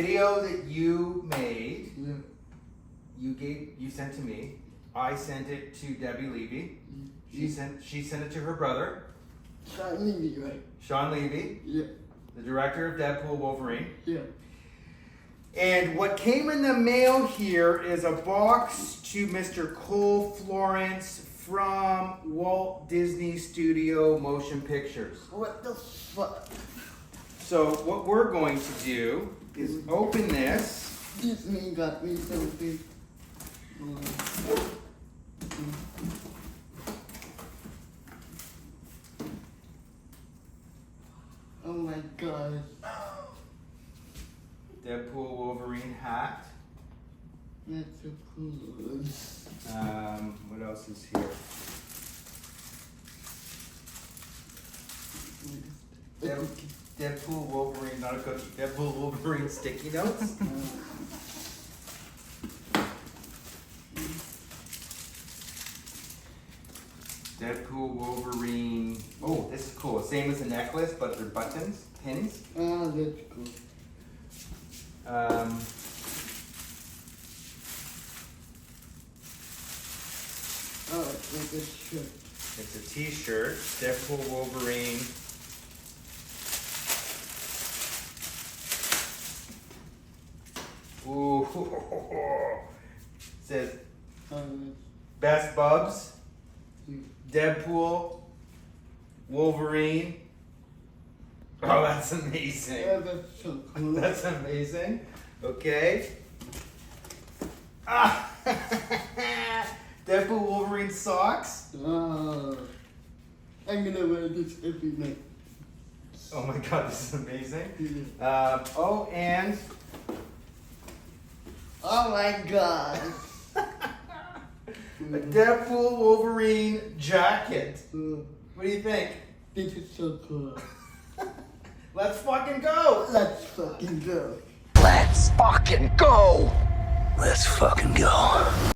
Video that you made, Yeah. you sent to me. I sent it to Debbie Levy. Yeah. She sent it to her brother, Sean Levy, right? Sean Levy, Yeah. the director of Deadpool Wolverine. Yeah. And what came in the mail here is a box to Mr. Cole Florence from Walt Disney Studio Motion Pictures. What the fuck? So what we're going to do is open this. Disney got me something. Oh my god. Deadpool Wolverine hat. That's so cool. What else is here? Deadpool Wolverine, not a cookie. Deadpool Wolverine sticky notes. Deadpool Wolverine. Oh, this is cool. Same as a necklace, but they're buttons, pins. Ah, that's cool. Oh, it's like a shirt. It's a T-shirt. Deadpool Wolverine. Ooh. Says Best Bubs. Deadpool. Wolverine. Oh, that's amazing. Yeah, that's so cool. That's amazing. Okay. Ah. Deadpool Wolverine socks. Ah, I'm gonna wear this every night. Oh my god, this is amazing. Yeah. Oh, and Oh my god. a Deadpool Wolverine jacket. What do you think? This is so cool. Let's fucking go. Let's fucking go. Let's fucking go! Let's fucking go.